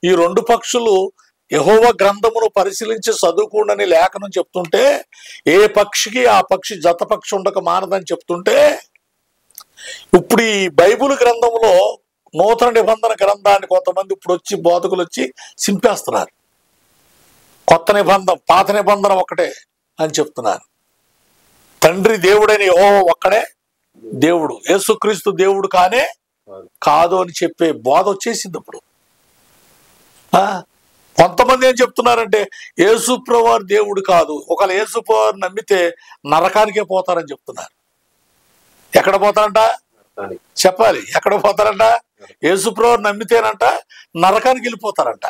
ఈ 2 పక్షులు యెహోవా గ్రంథమును పరిశీలించి చదువుకోండి లేఖనం చెప్తుంటే, ఏ పక్షికి ఆ పక్షి జతపక్షి ఉండక మానదని చెప్తుంటే, ఇప్పుడు ఈ బైబిల్ గ్రంథంలో నూతన నిబంధన గ్రంథాన్ని కొంతమంది ఇప్పుడు బోధకులు వచ్చి సింపేస్తున్నారు. కొత్త నిబంధన పాత నిబంధన ఒకటే అని చెప్తున్నారు. తండ్రి దేవుడని యెహోవా ఒక్కడే దేవుడు, యేసుక్రీస్తు దేవుడు కాదు అని చెప్పే బోధ వచ్చేసింది ఇప్పుడు. కొంతమంది ఏం చెప్తున్నారంటే, యేసుప్రభు దేవుడు కాదు, ఒకవేళ యేసుప్రభు నమ్మితే నరకానికే పోతారని చెప్తున్నారు. ఎక్కడ పోతారంట చెప్పాలి? ఎక్కడ పోతారంట? యేసుప్రభు నమ్మితేనంట నరకానికి వెళ్ళిపోతారంట.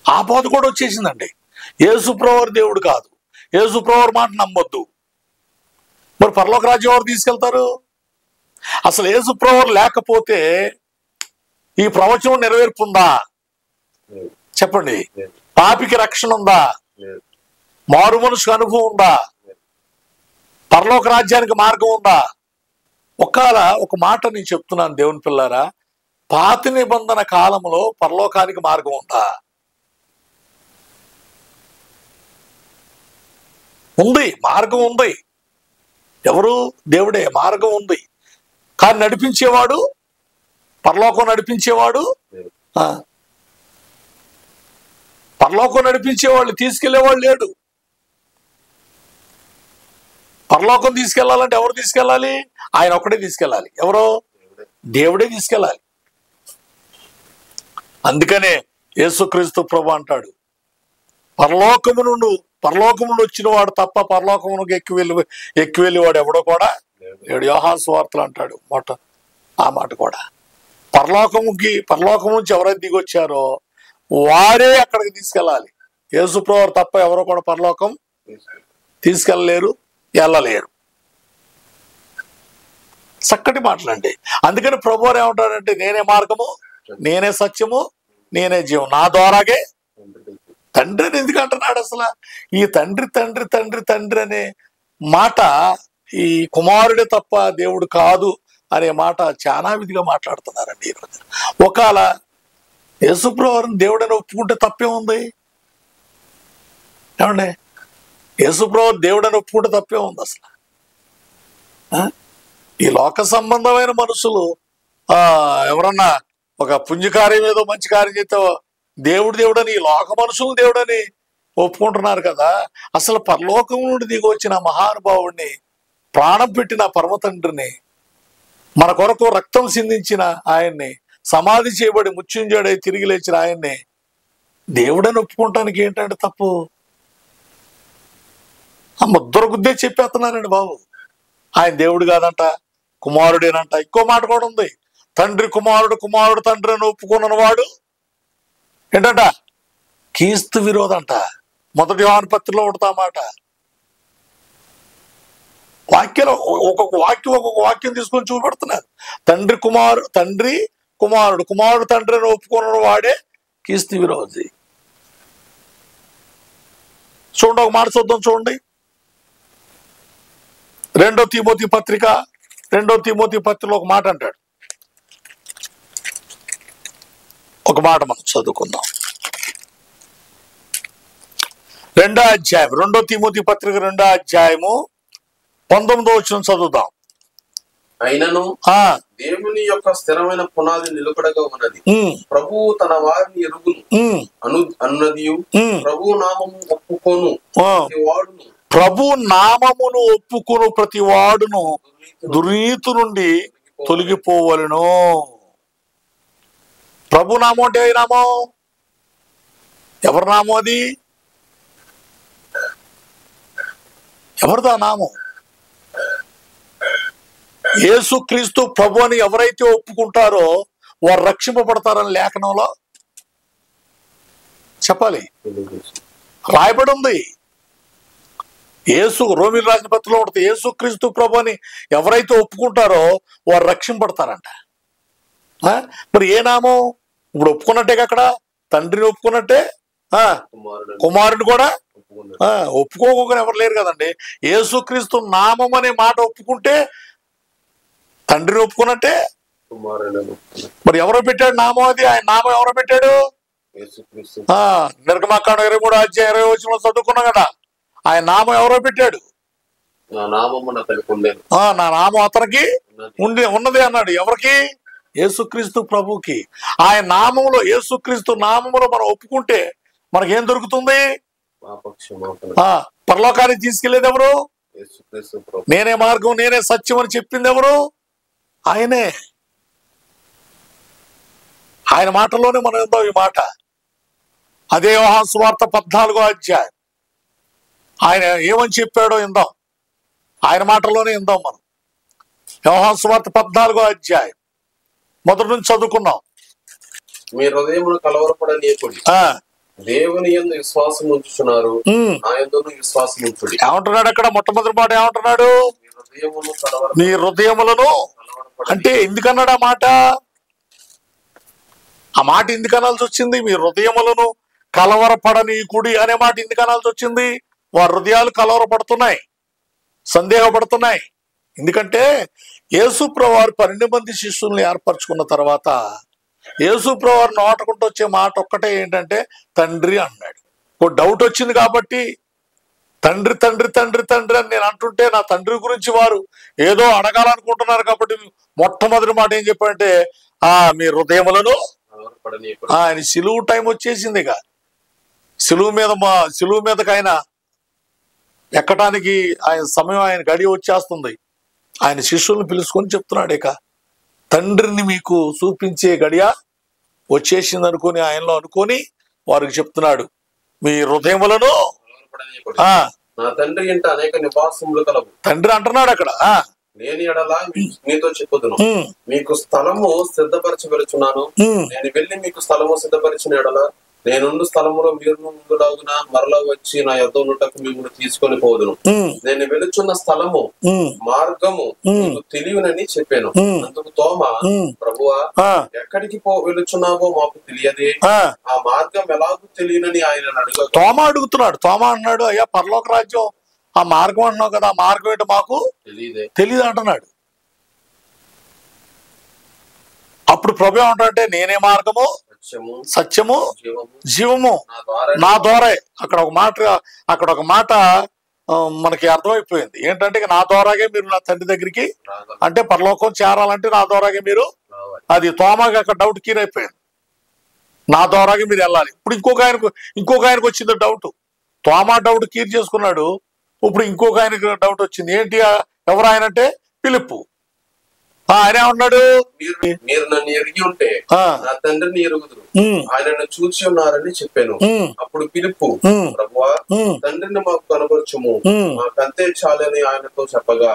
ఆ బోధ కూడా వచ్చేసిందండి. యేసుప్రభు దేవుడు కాదు, యేసుప్రభు మాట నమ్మొద్దు. మరి పరలోక రాజ్యం ఎవరు తీసుకెళ్తారు? అసలు యేసుప్రభు లేకపోతే ఈ ప్రవచనం నెరవేర్పుందా? చెప్పండి. పాపికి రక్షణ ఉందా? మారు మనుషుకు అనుభవం ఉందా? పరలోక రాజ్యానికి మార్గం ఉందా? ఒక మాట నేను చెప్తున్నాను దేవుని పిల్లారా, పాత నిబంధన కాలంలో పరలోకానికి మార్గం ఉందా? ఉంది, మార్గం ఉంది. ఎవరు? దేవుడే. మార్గం ఉంది, కానీ నడిపించేవాడు, పరలోకం నడిపించేవాడు, పరలోకం నడిపించేవాళ్ళు తీసుకెళ్లేవాళ్ళు లేడు. పరలోకం తీసుకెళ్లాలంటే ఎవరు తీసుకెళ్ళాలి? ఆయన ఒక్కడే తీసుకెళ్ళాలి. ఎవరో? దేవుడే తీసుకెళ్ళాలి. అందుకనే యేసుక్రీస్తు ప్రభు అంటాడు, పరలోకము నుండి వచ్చిన వాడు తప్ప పరలోకమునకు ఎక్కి వెళ్ళి వాడు ఎవడో కూడా లేడు. యోహాను సువార్తలు అంటాడు ఆ మాట కూడా. పరలోకం నుంచి ఎవరైతే దిగొచ్చారో వారే అక్కడికి తీసుకెళ్ళాలి. యేసుప్రభు తప్ప ఎవరో కూడా పరలోకం తీసుకెళ్ళలేరు, వెళ్ళలేరు. చక్కటి మాటలండి. అందుకని ప్రభువారు ఏమంటాడంటే, నేనే మార్గము, నేనే సత్యము, నేనే జీవం, నా ద్వారాగే తండ్రి అని ఎందుకు అంటున్నాడు? అసలు ఈ తండ్రి అనే మాట, ఈ కుమారుడే తప్ప దేవుడు కాదు అనే మాట చాలా విధిగా మాట్లాడుతున్నారండి ఈరోజు. ఒకవేళ యేసుప్రభుని దేవుడని ఒప్పుకుంటే తప్పే ఉంది? ఏమండి, యేసుప్రభు దేవుడని ఒప్పుకుంటే తప్పే ఉంది అసలు? ఈ లోక సంబంధమైన మనుషులు ఎవరన్నా ఒక పుణ్యకార్యం ఏదో మంచి కార్యం చేస్తే దేవుడని, ఈ లోక మనుషులు దేవుడని ఒప్పుకుంటున్నారు కదా. అసలు పరలోకం నుండి దిగి వచ్చిన మహానుభావుడిని, ప్రాణం పెట్టిన పరమ తండ్రిని, మన కొరకు రక్తం సిందించిన ఆయన్ని, సమాధి చేయబడి మృత్యుంజయుడై తిరిగి లేచిన ఆయన్ని దేవుడని ఒప్పుకోవటానికి ఏంటంటే తప్పు? ఆ ముద్ర గుద్దే చెప్పేస్తున్నారండి బాబు. ఆయన దేవుడు కాదంట, కుమారుడేనంట. ఇంకో మాట కూడా ఉంది, తండ్రి కుమారుడు, కుమారుడు తండ్రి అని ఒప్పుకున్న వాడు ఏంటంట? క్రీస్తు విరోధంట. మొదటి యోహాను పత్రికలో ఉంటుంది ఆ మాట. వాక్యం ఒక్కొక్క వాక్యం తీసుకొని చూపెడుతున్నారు. తండ్రి కుమారుడు, కుమారుడు తండ్రి అని ఒప్పుకున్న వాడే క్రీస్తు విరోధి. చూడండి, ఒక మాట చూద్దాం. చూడండి, 2 తిమోతి పత్రికలో ఒక మాట అంటాడు. ఒక మాట మనం చదువుకుందాం. 2వ అధ్యాయం, 2 తిమోతి పత్రిక 2వ అధ్యాయము 19వ వచనం చదువుదాం. అయినను దేవుని యొక్క స్థిరమైన పునాది నిలకడగా ఉన్నది. ప్రభువు తన వారిని ఎరుగును అన్నది. ప్రభు నామము ఒప్పుకొను వాడును, ప్రభు నామమును ఒప్పుకొను ప్రతి వాడును దుర్నీతి నుండి తొలగిపోవలను. ప్రభు నామం అంటే ఏ నామం? ఎవరి నామం అది? ఎవరిదా నామం? యేసుక్రీస్తు ప్రభు అని ఎవరైతే ఒప్పుకుంటారో వారు రక్షింపబడతారని లేఖనంలో చెప్పాలి, రాయబడి ఉంది. రోమీయులకు రాసిన పత్రికలో ఉంటుంది, యేసుక్రీస్తు ప్రభు అని ఎవరైతే ఒప్పుకుంటారో వారు రక్షింపబడతారంట. మరి ఏ నామం? ఇప్పుడు ఒప్పుకున్నట్టే, అక్కడ తండ్రిని ఒప్పుకున్నట్టే కుమారుని కూడా ఒప్పుకోకుండా ఎవరు లేరు కదండి. యేసుక్రీస్తు నామం అనే మాట ఒప్పుకుంటే తండ్రిని ఒప్పుకున్నట్టే. మరి ఎవరో పెట్టాడు నామం? అది ఆయన నామం ఎవరో పెట్టాడు? నిర్గమాకాండం 23వ అధ్యాయం 20వ వచనంలో చదువుకున్నాం కదా, ఆయన నామం ఎవరో పెట్టాడు. నా నామం అతనికి ఉన్నది అన్నాడు. ఎవరికి? యేసుక్రీస్తు ప్రభుకి. ఆయన నామంలో, యేసుక్రీస్తు నామంలో మనం ఒప్పుకుంటే మనకేం దొరుకుతుంది? పరలోకానికి తీసుకెళ్లేది ఎవరు? నేనే మార్గం, నేనే సత్యం అని చెప్పింది ఎవరు? ఆయనే. ఆయన మాటలోనే మనం విందాం ఈ మాట. అదే యోహాను సువార్త 14వ అధ్యాయం ఆయన ఏమని చెప్పాడో విందాం. ఆయన మాటలోనే విందాం మనం. యోహాను సువార్త 14వ అధ్యాయం మొదటి నుంచి చదువుకున్నాం. మీ హృదయమును కలవరపడనీయకుడి, దేవుని యందు విశ్వాసం ఉంచుచున్నారు, నా యందును విశ్వాసం ఉంచుడి. ఏమంటున్నాడు అక్కడ? మొట్టమొదటి మాట ఏమంటున్నాడు? మీ హృదయములను. అంటే ఎందుకన్నాడు ఆ మాట? ఆ మాట ఎందుకు అనాల్సి వచ్చింది? మీ హృదయములను కలవరపడనీకుడి అనే మాట ఎందుకు అనాల్సి వచ్చింది? వారి హృదయాలు కలవరపడుతున్నాయి, సందేహపడుతున్నాయి. ఎందుకంటే యేసుప్రభువు వారు 12 మంది శిష్యుల్ని ఏర్పరచుకున్న తర్వాత యేసుప్రభువు వారు నోటకుంటూ వచ్చే మాట ఒక్కటే ఏంటంటే తండ్రి అన్నాడు. ఒక డౌట్ వచ్చింది కాబట్టి తండ్రి తండ్రి తండ్రి తండ్రి అని నేను అంటుంటే నా తండ్రి గురించి వారు ఏదో అడగాలనుకుంటున్నారు కాబట్టి మొట్టమొదటి మాట ఏం చెప్పాడంటే మీ హృదయములను. ఆయన సిలువు టైం వచ్చేసింది. ఇక సిలువు మీదకి ఆయన ఎక్కడానికి ఆయన సమయం, ఆయన గడి వచ్చేస్తుంది. ఆయన శిష్యుల్ని పిలుచుకొని చెప్తున్నాడు, ఇక తండ్రిని మీకు చూపించే గడియ వచ్చేసింది అనుకుని ఆయనలో అనుకొని వారికి చెప్తున్నాడు, మీ హృదయములను. నా తండ్రి ఇంట అనేక నివాసములు కలవు. తండ్రి అంటున్నాడు అక్కడ. నేను ఎడలా మీతో చెప్పుదును, మీకు స్థలము సిద్ధపరచబడుచున్నాను. నేను వెళ్ళి మీకు స్థలము సిద్ధపరిచిన ఎడల నేనుండు స్థలములో మీరు ముందులాగున మరలా వచ్చి నా యొద్ద ఉన్నటకు మిమ్మల్ని తీసుకొని పోదును. నేను వెళుచున్న స్థలము మార్గము తెలియనని చెప్పాను. అందుకు తోమా, ప్రభువా ఎక్కడికి వెళుచున్నావో మాకు తెలియదే, ఆ మార్గం ఎలాగూ తెలియనని ఆయన అడుగు. తోమా అడుగుతున్నాడు. తోమా అన్నాడు, అయ్యా పరలోక రాజ్యం ఆ మార్గం అంటున్నావు కదా, ఆ మార్గం ఏంటో మాకు తెలియదు అంటున్నాడు. అప్పుడు ప్రభు ఏమంటాడంటే నేనే మార్గము, సత్యము, జీవము, నా ద్వారే. అక్కడ ఒక మాట మనకి అర్థమైపోయింది ఏంటంటే, నా ద్వారాగే మీరు నా తండ్రి దగ్గరికి, అంటే పరలోకం చేరాలంటే నా ద్వారాగే మీరు. అది తోమాకి అక్కడ డౌట్ క్లియర్ అయిపోయింది, నా ద్వారాగే మీరు వెళ్ళాలి. ఇప్పుడు ఇంకొక ఆయనకు వచ్చింది డౌట్. తోమా డౌట్ క్లియర్ చేసుకున్నాడు. ఇప్పుడు ఇంకొక ఆయనకు డౌట్ వచ్చింది. ఏంటి? ఎవరు ఆయన అంటే? ఫిలిప్పు. ఆయన ఏమన్నాడు? మీరు నన్ను ఎరిగి ఉంటే నా తండ్రిని ఎరుగుదురు, ఆయనను చూచి ఉన్నారని చెప్పాను. అప్పుడు ఫిలిప్పు, ప్రభువా తండ్రిని మాకు కనబరచుము, మాకంతే చాలని ఆయనతో చెప్పగా,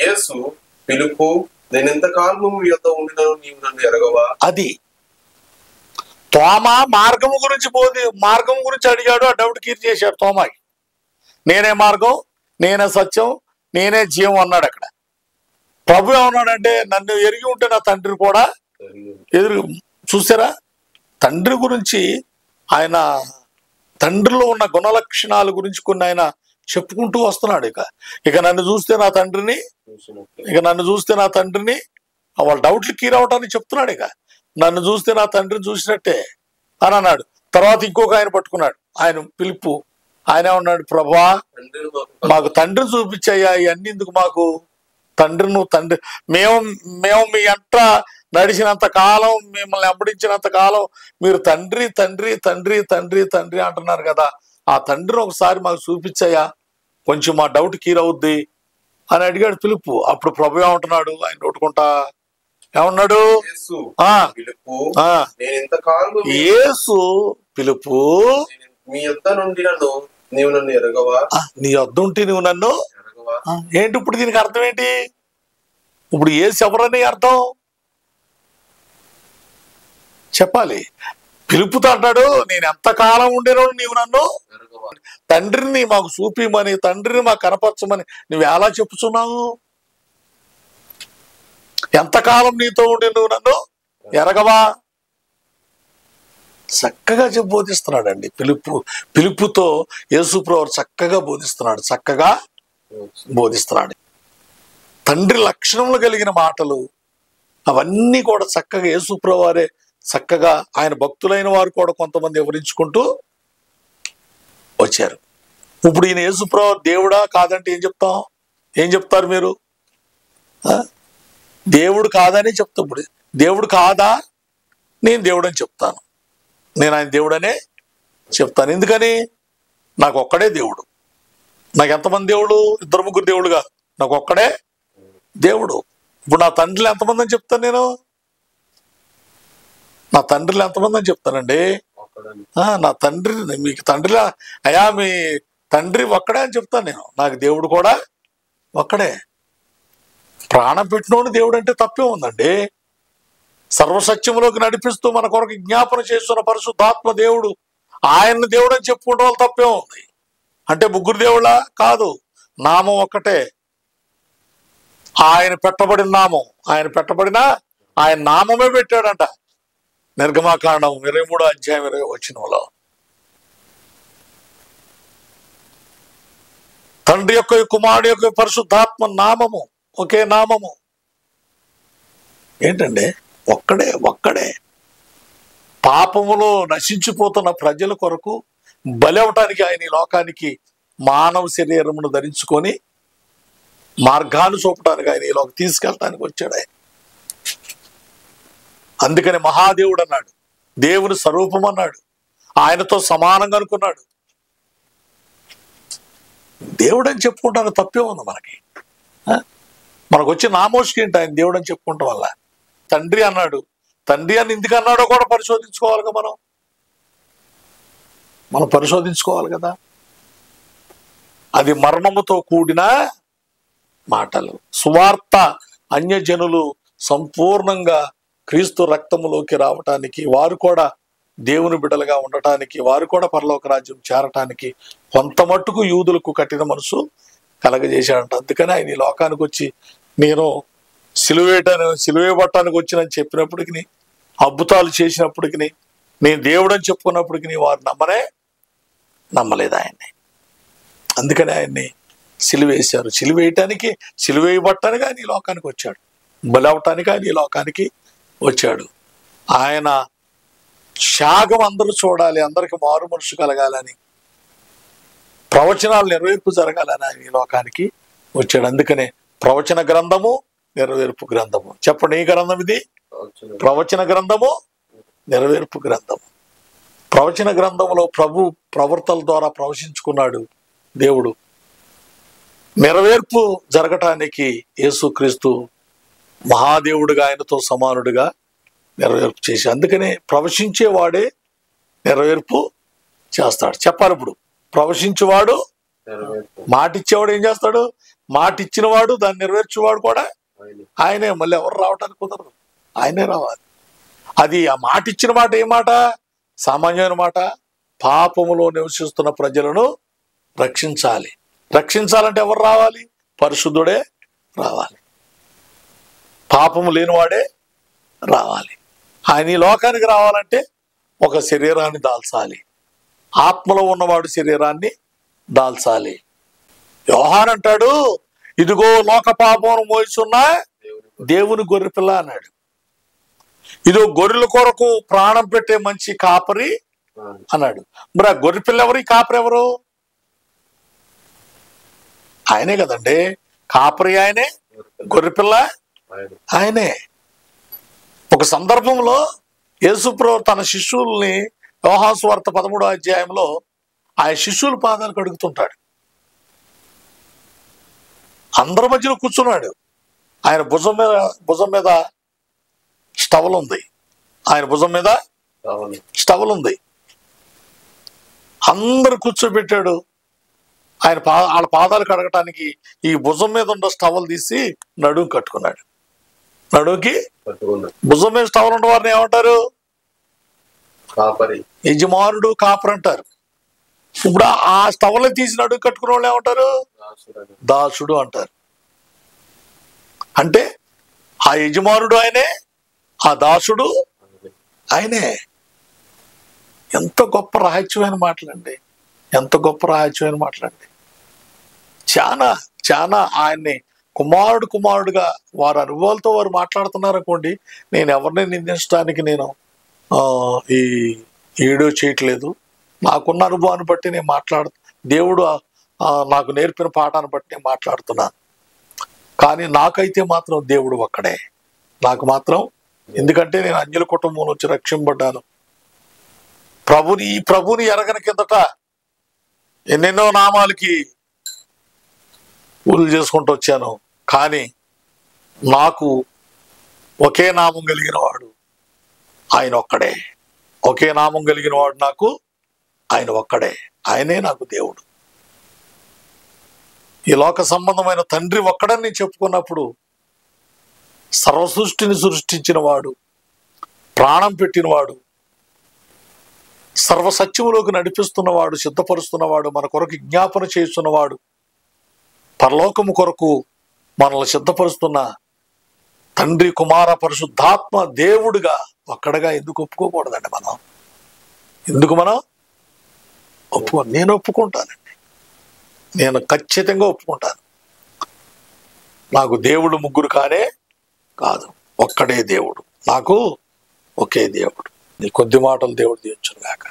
యేసు ఫిలిప్పు నేను ఎంత కాలము మీ యొద్ద ఉండినను నీవు నన్ను ఎరగవా. అది తోమ మార్గం గురించి అడిగాడు. ఆ డౌట్ క్లియర్ చేశాడు తోమాకి. నేనే మార్గం, నేనే సత్యం, నేనే జీవం అన్నాడు. అక్కడ ప్రభు ఏమన్నాడంటే, నన్ను ఎరిగి ఉంటే నా తండ్రి కూడా ఎదురు. చూసారా, తండ్రి గురించి ఆయన, తండ్రిలో ఉన్న గుణలక్షణాల గురించి కొన్ని ఆయన చెప్పుకుంటూ వస్తున్నాడు. ఇక నన్ను చూస్తే నా తండ్రిని వాళ్ళ డౌట్లు క్లియర్ అవటానికి చెప్తున్నాడు. నన్ను చూస్తే నా తండ్రిని చూసినట్టే అని అన్నాడు. తర్వాత ఇంకొక ఆయన పట్టుకున్నాడు, ఆయన పిలుపు. ఆయన ఏమన్నాడు, ప్రభువా మాకు తండ్రిని చూపించాయ్యా, ఇవన్నీ ఎందుకు మాకు? తండ్రి మేము మీ అంట నడిచినంత కాలం, మిమ్మల్ని వెంబడించినంత కాలం మీరు తండ్రి తండ్రి తండ్రి తండ్రి తండ్రి అంటున్నారు కదా, ఆ తండ్రిని ఒకసారి మాకు చూపించాయా, కొంచెం మా డౌట్ క్లియర్ అవుద్ది అని అడిగాడు పిలుపు. అప్పుడు ప్రభు ఏమంటున్నాడు, ఆయన నోటుకుంటా ఏమన్నాడు, యేసు పిలుపు, నీ యొద్ద నన్ను ఎరగవా. నీ యొద్ద ఉంటే నువ్వు నన్ను ఏంటి? ఇప్పుడు దీనికి అర్థం ఏంటి? ఇప్పుడు యేసు ఎవరని అర్థం చెప్పాలి. పిలుపుతో అంటాడు, నేను ఎంతకాలం ఉండేనో నీవు నన్ను తండ్రిని మాకు చూపిమని, తండ్రిని మాకు కనపరచమని నువ్వు ఎలా చెప్పుచున్నావు? ఎంతకాలం నీతో ఉండి నువ్వు నన్ను ఎరగవా? చక్కగా బోధిస్తున్నాడండి పిలుపుతో యేసుప్రభు చక్కగా బోధిస్తున్నాడు. తండ్రి లక్షణములు కలిగిన మాటలు అవన్నీ కూడా చక్కగా యేసుప్రభు వారే చక్కగా, ఆయన భక్తులైన వారు కూడా కొంతమంది వివరించుకుంటూ వచ్చారు. ఇప్పుడు ఈయన యేసుప్రభు దేవుడా కాదంటే ఏం చెప్తారు మీరు? దేవుడు కాదని చెప్తా. ఇప్పుడు దేవుడు కాదా? నేను దేవుడు అని చెప్తాను. నేను ఆయన దేవుడనే చెప్తాను. ఎందుకని? నాకు ఒక్కడే దేవుడు. నాకు ఎంతమంది దేవుడు? 2-3 దేవుడు కాదు, నాకు ఒక్కడే దేవుడు. ఇప్పుడు నా తండ్రిలో ఎంతమంది అని చెప్తాను నేను? నా తండ్రిలో ఎంతమంది అని చెప్తానండి? నా తండ్రి, మీకు తండ్రిలా అయ్యా మీ తండ్రి ఒక్కడే అని చెప్తాను నేను. నాకు దేవుడు కూడా ఒక్కడే. ప్రాణం పెట్టినోడు దేవుడు అంటే తప్పే ఉందండి. సర్వసత్యంలోకి నడిపిస్తూ మన కొరకు జ్ఞాపన చేస్తున్న పరిశుద్ధాత్మ దేవుడు, ఆయన్ని దేవుడు అని చెప్పుకోవడం వల్ల తప్పే ఉంది. అంటే 3 దేవుళ్ళా? కాదు, నామం ఒక్కటే. ఆయన పెట్టబడిన నామం, ఆయన నామమే పెట్టాడంట. నిర్గమాకాండం 23వ అధ్యాయం 20వ వచనంలో తండ్రి యొక్క, కుమారుడు యొక్క, పరిశుద్ధాత్మ నామము ఒకే నామము. ఏంటండి? ఒక్కడే. పాపములో నశించిపోతున్న ప్రజల కొరకు బలి అవటానికి ఆయన ఈ లోకానికి మానవ శరీరమును ధరించుకొని మార్గాన్ని చూపడానికి, ఆయన ఈ లోకి తీసుకెళ్ళటానికి వచ్చాడు ఆయన. అందుకని మహాదేవుడు అన్నాడు, దేవుని స్వరూపం అన్నాడు, ఆయనతో సమానంగా అనుకున్నాడు. దేవుడు అని చెప్పుకుంటాను తప్పే ఉంది మనకు వచ్చే నామోషికి ఏంటి ఆయన దేవుడు అని చెప్పుకుంటాం వల్ల? తండ్రి అన్నాడు, తండ్రి అని ఎందుకు అన్నాడో కూడా పరిశోధించుకోవాలిగా మనం పరిశోధించుకోవాలి కదా. అది మర్మముతో కూడిన మాటలు. సువార్త అన్యజనులు సంపూర్ణంగా క్రీస్తు రక్తములోకి రావటానికి, వారు కూడా దేవుని బిడ్డలుగా ఉండటానికి, వారు కూడా పరలోక రాజ్యం చేరటానికి కొంత మట్టుకు యూదులకు కఠిన మనసు కలగజేశాడంట. అందుకని ఆయన ఈ లోకానికి వచ్చి, నేను సిలువేయబట్టానికి వచ్చినని చెప్పినప్పటికీ, అద్భుతాలు చేసినప్పటికీ, నేను దేవుడని చెప్పుకున్నప్పటికీ వారు నమ్మలేదు ఆయన్ని. అందుకని ఆయన్ని సిలువేశారు. సిలువేయబట్టానికి ఆయన ఈ లోకానికి వచ్చాడు. బలి అవటానికి ఆయన ఈ లోకానికి వచ్చాడు. ఆయన త్యాగం అందరూ చూడాలి, అందరికి మారు మనసు కలగాలని, ప్రవచనాలు నెరవేర్పు జరగాలని ఆయన ఈ లోకానికి వచ్చాడు. అందుకనే ప్రవచన గ్రంథము, నెరవేర్పు గ్రంథము. చెప్పండి, ఏ గ్రంథం ఇది? ప్రవచన గ్రంథము, నెరవేర్పు గ్రంథము. ప్రవచన గ్రంథంలో ప్రభు ప్రవర్తల ద్వారా ప్రవచించుకున్నాడు దేవుడు. నెరవేర్పు జరగటానికి యేసుక్రీస్తు మహాదేవుడిగా, ఆయనతో సమానుడిగా నెరవేర్పు చేసి, అందుకనే ప్రవచించేవాడే నెరవేర్పు చేస్తాడు. చెప్పాలి, ఇప్పుడు ప్రవచించేవాడు, మాట ఇచ్చేవాడు ఏం చేస్తాడు? మాట ఇచ్చినవాడు, దాన్ని నెరవేర్చేవాడు కూడా ఆయనే. మళ్ళీ ఎవరు రావటానికి కుదరదు, ఆయనే రావాలి. అది ఆ మాట ఇచ్చిన మాట ఏ మాట? సామాన్యమైన మాట. పాపములో నివసిస్తున్న ప్రజలను రక్షించాలి. రక్షించాలంటే ఎవరు రావాలి? పరిశుద్ధుడే రావాలి, పాపము లేనివాడే రావాలి. ఆయన ఈ లోకానికి రావాలంటే ఒక శరీరాన్ని దాల్చాలి, ఆత్మలో ఉన్నవాడు శరీరాన్ని దాల్చాలి. యోహాన్ అంటాడు, ఇదిగో లోక పాపమును మోయిచున్న దేవుని గొర్రెపిల్ల అన్నాడు. ఇదో గొర్రెల కొరకు ప్రాణం పెట్టే మంచి కాపరి అన్నాడు. మరి ఆ గొర్రెపిల్ల ఎవరు? ఈ కాపరి ఎవరు? ఆయనే కదండి. కాపరి ఆయనే, గొర్రెపిల్ల ఆయనే. ఒక సందర్భంలో యేసుప్రభు తన శిష్యుల్ని యోహాను సువార్త 13వ అధ్యాయంలో ఆయన శిష్యుల పాదాలు కడుగుతుంటాడు. అందరి మధ్యలో కూర్చున్నాడు. ఆయన భుజం మీద స్టవల్ ఉంది. ఆయన భుజం మీద స్టవల్ ఉంది. అందరు కూర్చోబెట్టాడు. ఆయన వాళ్ళ పాదాలు కడగటానికి ఈ భుజం మీద ఉన్న స్టవల్ తీసి నడుము కట్టుకున్నాడు. నడుముకి భుజం మీద స్టవల్ ఉన్న వారిని ఏమంటారు? యజమానుడు, కాపరి అంటారు. ఇప్పుడు ఆ స్టవల్ని తీసి నడుము కట్టుకున్న వాళ్ళు ఏమంటారు? దాసుడు అంటారు. అంటే ఆ యజమానుడు ఆయనే, ఆ దాసుడు ఆయనే. ఎంత గొప్ప రహస్యమైన మాటలండి, ఎంత గొప్ప రహస్యమైన మాటలండి. చాలా చాలా ఆయన్ని కుమారుడుగా వారి అనుభవాలతో వారు మాట్లాడుతున్నారు అనుకోండి. నేను ఎవరిని నిందించడానికి నేను ఈ వీడియో చేయట్లేదు. నాకున్న అనుభవాన్ని బట్టి నేను దేవుడు నాకు నేర్పిన పాఠాన్ని బట్టి నేను మాట్లాడుతున్నాను. కానీ నాకైతే మాత్రం దేవుడు ఒక్కడే, నాకు మాత్రం. ఎందుకంటే నేను అన్యుల కుటుంబం నుంచి రక్షింపబడ్డాను. ప్రభుని ఎరగని కిందట ఎన్నెన్నో నామాలకి పూజలు చేసుకుంటూ వచ్చాను. కానీ నాకు ఒకే నామం కలిగిన వాడు ఆయన ఒక్కడే. ఒకే నామం కలిగిన వాడు నాకు ఆయన ఒక్కడే. ఆయనే నాకు దేవుడు. ఈ లోక సంబంధమైన తండ్రి ఒక్కడని నేను చెప్పుకున్నప్పుడు, సర్వసృష్టిని సృష్టించిన వాడు, ప్రాణం పెట్టినవాడు, సర్వసత్యములోకి నడిపిస్తున్నవాడు, సిద్ధపరుస్తున్నవాడు, మన కొరకు జ్ఞాపన చేస్తున్నవాడు, పరలోకము కొరకు మనల్ని సిద్ధపరుస్తున్న తండ్రి, కుమార, పరిశుద్ధాత్మ దేవుడుగా ఒక్కడగా ఎందుకు ఒప్పుకోకూడదండి మనం? ఎందుకు మనం నేను ఒప్పుకుంటానండి. నేను ఖచ్చితంగా ఒప్పుకుంటాను. నాకు దేవుడు ముగ్గురు కాదు, ఒక్కడే దేవుడు. నాకు ఒకే దేవుడు. నీ కొద్ది మాటలు దేవుడు దీవించును గాక.